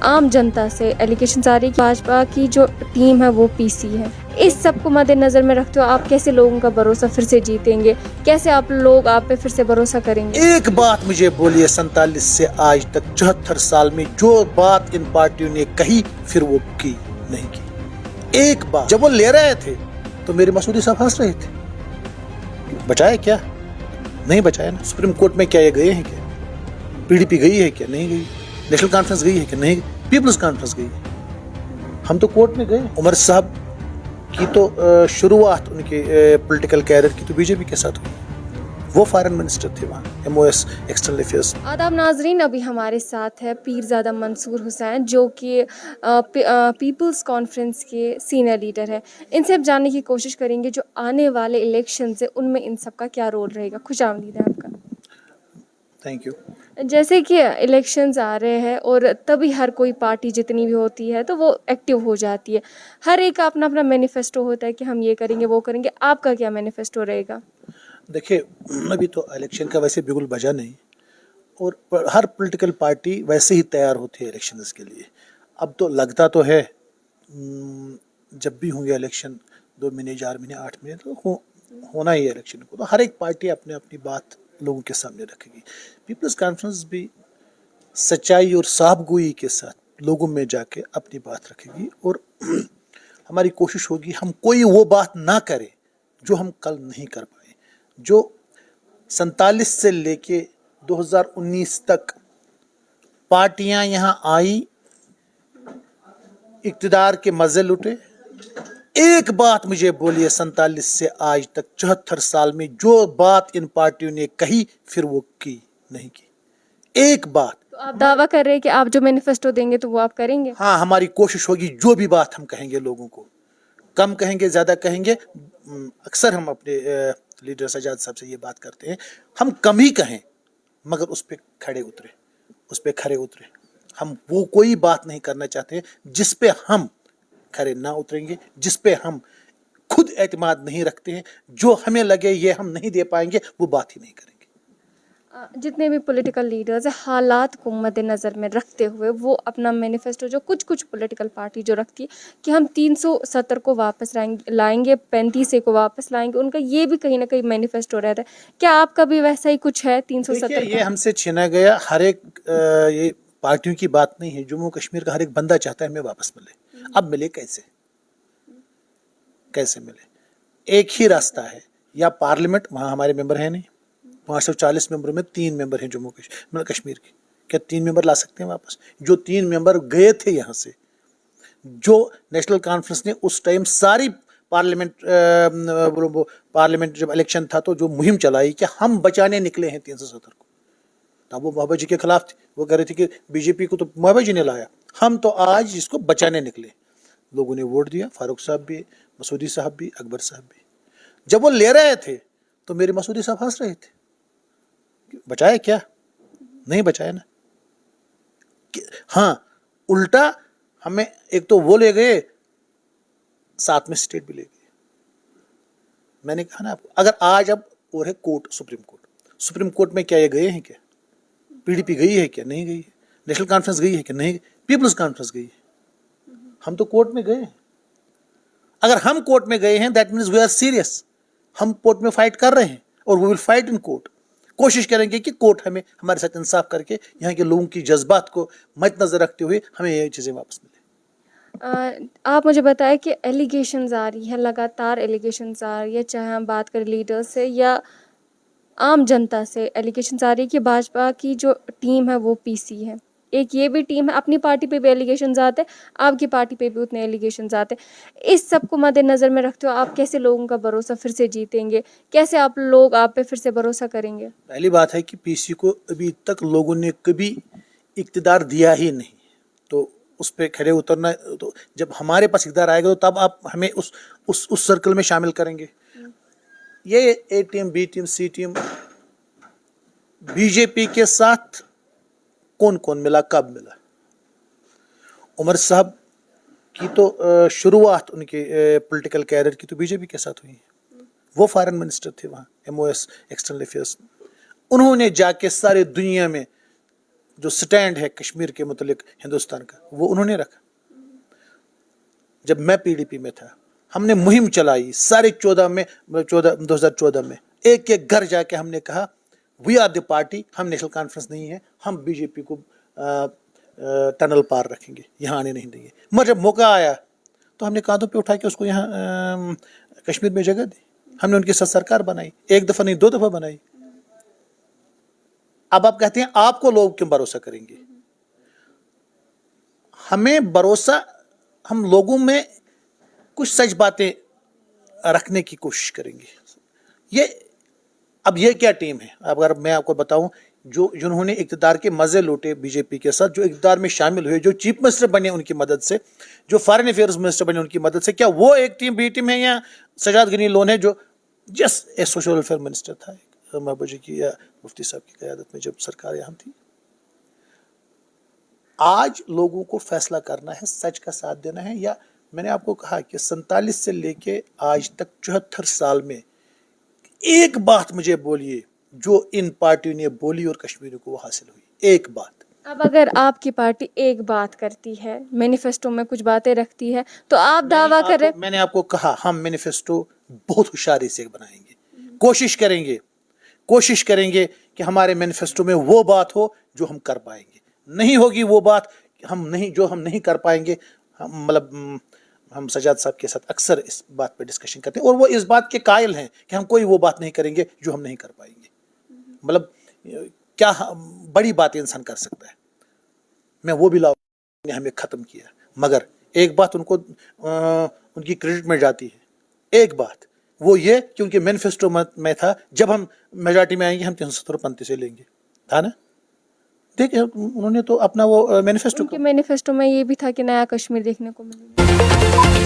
आम जनता से एलिगेशन आ रही है कि भाजपा की जो टीम है वो पीसी है। इस सब को मद्देनजर में रखते हो आप कैसे लोगों का भरोसा फिर से जीतेंगे, कैसे आप लोग आप पे फिर से भरोसा करेंगे? एक बात मुझे बोलिए, 47 से आज तक 74 साल में जो बात इन पार्टियों ने कही फिर वो की नहीं की। एक बात जब वो ले रहे थे तो मेरे मसूदी साहब हंस रहे थे, बचाया क्या? नहीं बचाया ना। सुप्रीम कोर्ट में क्या ये गए हैं? क्या पीडीपी गई है? क्या नहीं गई? नेशनल कॉन्फ्रेंस गई है? क्या नहीं? पीपल्स कॉन्फ्रेंस गई है। हम तो कोर्ट में गए। उमर साहब की तो शुरुआत उनके पॉलिटिकल कैरियर की तो बीजेपी के साथ हुई। वो फॉरेन मिनिस्टर थे वहाँ, MOS एक्सटर्नल अफेयर्स। आदाब नाजरीन, अभी हमारे साथ है पीरजादा मंसूर हुसैन जो कि पीपल्स कॉन्फ्रेंस के सीनियर लीडर है। इनसे अब जानने की कोशिश करेंगे जो आने वाले इलेक्शन है उनमें इन सब का क्या रोल रहेगा। खुश आमदीद है आपका। Thank you. जैसे कि इलेक्शंस आ रहे हैं और तभी हर कोई पार्टी जितनी भी होती है तो वो एक्टिव हो जाती है। हर एक का अपना अपना मैनिफेस्टो होता है कि हम ये करेंगे वो करेंगे। आपका क्या मैनिफेस्टो रहेगा? देखिए, अभी तो इलेक्शन का वैसे बिल्कुल बजा नहीं, और हर पॉलिटिकल पार्टी वैसे ही तैयार होती है इलेक्शन के लिए। अब तो लगता तो है जब भी होंगे इलेक्शन 2 महीने 4 महीने 8 महीने तो होना ही है इलेक्शन को, तो हर एक पार्टी अपने अपनी बात लोगों के सामने रखेगी। पीपल्स कॉन्फ्रेंस भी सच्चाई और साफगोई के साथ लोगों में जाके अपनी बात रखेगी, और हमारी कोशिश होगी हम कोई वो बात ना करें जो हम कल नहीं कर पाए। जो 47 से लेके 2019 तक पार्टियां यहाँ आई, इक्तिदार के मजे लुटे। एक बात मुझे बोलिए, 47 से आज तक 74 साल में जो बात इन पार्टियों ने कही फिर वो की नहीं की। एक बात। तो आप दावा कर रहे हैं कि आप जो मैनिफेस्टो देंगे तो वो आप करेंगे? हाँ, हमारी कोशिश होगी जो भी बात हम कहेंगे लोगों को, कम कहेंगे ज्यादा कहेंगे। अक्सर हम अपने लीडर सजाद साहब से ये बात करते हैं, हम कम ही कहें मगर उस पर खड़े उतरे, उस पर खड़े उतरे। हम वो कोई बात नहीं करना चाहते जिस पे हम खड़े ना उतरेंगे, जिस पे हम खुद एतमाद नहीं रखते हैं, जो हमें लगे ये हम नहीं दे पाएंगे वो बात ही नहीं करेंगे। जितने भी पॉलिटिकल लीडर्स हैं हालात को मद्देनज़र में रखते हुए वो अपना मैनिफेस्टो जो कुछ पॉलिटिकल पार्टी जो रखती है कि हम 370 को वापस लाएंगे 35 को वापस लाएंगे, उनका ये भी कहीं ना कहीं मैनिफेस्टो रहता है। क्या आपका भी वैसा ही कुछ है 370? ये हमसे छीना गया। हर एक ये पार्टियों की बात नहीं है। जम्मू कश्मीर का हर एक बंदा चाहता है हमें वापस मिले। अब मिले कैसे? कैसे मिले? एक ही रास्ता है, या पार्लियामेंट, वहाँ हमारे मेंबर हैं नहीं, 540 मेंबरों में 3 मेंबर हैं जम्मू कश्मीर की। क्या 3 मेंबर ला सकते हैं वापस? जो 3 मेंबर गए थे यहाँ से, जो नेशनल कॉन्फ्रेंस ने उस टाइम सारी पार्लियामेंट जब इलेक्शन था तो जो मुहिम चलाई कि हम बचाने निकले हैं 370 को, तब वो महबूबा जी के खिलाफ थे। वो कह रहे थे कि बीजेपी को तो महबूबा जी ने लाया, हम तो आज इसको बचाने निकले। लोगों ने वोट दिया, फारूक साहब भी, मसूदी साहब भी, अकबर साहब भी। जब वो ले रहे थे तो मेरे मसूदी साहब हंस रहे थे, बचाया क्या? नहीं बचाया ना। हाँ, उल्टा हमें एक तो वो ले गए, साथ में स्टेट भी ले गए। मैंने कहा ना आपको, अगर आज अब और है कोर्ट, सुप्रीम कोर्ट में क्या ये गए हैं? क्या पीडीपी गई है? क्या नहीं गई? नेशनल कॉन्फ्रेंस गई है? क्या नहीं? पीपल्स कॉन्फ्रेंस गई है। हम तो कोर्ट में गए। अगर हम कोर्ट में गए हैं that means we are serious. हम कोर्ट में फाइट कर रहे हैं और we will fight in court. कोशिश करेंगे कि कोर्ट हमें हमारे साथ इंसाफ करके यहाँ के लोगों की जज्बात को मद्देनजर रखते हुए हमें ये चीज़ें वापस मिले। आप मुझे बताएं कि एलिगेशंस आ रही है, लगातार एलिगेशंस आ रही है, चाहे हम बात करें लीडर्स से या आम जनता से एलिगेशंस आ रही है कि भाजपा की जो टीम है वो पीसी है। एक ये भी टीम है, अपनी पार्टी पे भी एलिगेशंस आते हैं, आपकी पार्टी पे भी उतने एलिगेशंस आते हैं। इस सब को मद्देनज़र में रखते हो आप कैसे लोगों का भरोसा फिर से जीतेंगे, कैसे आप लोग आप पे फिर से भरोसा करेंगे? पहली बात है कि पीसी को अभी तक लोगों ने कभी इक़्तिदार दिया ही नहीं, तो उस पर खड़े उतरना, तो जब हमारे पास इक़्तिदार आएगा तो तब आप हमें उस सर्कल में शामिल करेंगे। ये ए टीम, बी टीम, सी टीम, बीजेपी के साथ कौन कौन मिला, कब मिला? उमर साहब की तो शुरुआत उनके पॉलिटिकल कैरियर की तो बीजेपी के साथ हुई। वो फॉरेन मिनिस्टर थे वहाँ, MOS एक्सटर्नल अफेयर्स। उन्होंने जाके सारे दुनिया में जो स्टैंड है कश्मीर के मुतलिक हिंदुस्तान का, वो उन्होंने रखा। जब मैं पीडीपी में था, हमने मुहिम चलाई सारे 2014 में, एक एक घर जाके हमने कहा वी आर द पार्टी, हम नेशनल कॉन्फ्रेंस नहीं है, हम बीजेपी को टनल पार रखेंगे, यहाँ आने नहीं देंगे। मगर जब मौका आया तो हमने कांधों पे उठा के उसको यहाँ कश्मीर में जगह दी। हमने उनके साथ सरकार बनाई, एक दफा नहीं 2 दफा बनाई। अब आप कहते हैं आपको लोग क्यों भरोसा करेंगे? हमें भरोसा, हम लोगों में कुछ सच बातें रखने की कोशिश करेंगे। अब ये क्या टीम है? अगर मैं आपको बताऊं, जिन्होंने इक़्तिदार के मजे लूटे बीजेपी के साथ, जो इक़्तिदार में शामिल हुए, जो चीफ मिनिस्टर बने उनकी मदद से, जो फॉरेन अफेयर्स मिनिस्टर बने उनकी मदद से, क्या वो एक टीम बी टीम है या सजाद गनी लोन है जो just a social welfare minister था महबूबा जी की या मुफ्ती साहब की क़यादत में जब सरकार यहाँ थी? आज लोगों को फैसला करना है, सच का साथ देना है। या मैंने आपको कहा कि 47 से लेके आज तक 74 साल में एक बात मुझे बोलिए जो इन पार्टियों ने बोली और कश्मीरियों को वो हासिल हुई, एक बात। अब अगर आपकी पार्टी एक बात करती है, मैनिफेस्टो में कुछ बातें रखती है, तो आप दावा कर रहे। मैंने आपको कहा हम मैनिफेस्टो बहुत होशियारी से बनाएंगे, कोशिश करेंगे कि हमारे मैनिफेस्टो में वो बात हो जो हम कर पाएंगे। नहीं होगी वो बात हम नहीं कर पाएंगे। हम सजाद साहब के साथ अक्सर इस बात पे डिस्कशन करते हैं और वो इस बात के कायल हैं कि हम कोई वो बात नहीं करेंगे जो हम नहीं कर पाएंगे। क्या बड़ी बात इंसान कर सकता है? मैं वो भी ने हमें ख़त्म किया, मगर एक बात उनको उनकी क्रेडिट मिल जाती है। एक बात वो ये कि उनके मैनिफेस्टो में था जब हम मेजॉरिटी में आएंगे हम 370 से लेंगे, था ना? देखिए उन्होंने तो अपना वो मैनिफेस्टो में ये भी था कि नया कश्मीर देखने को मिलेगा।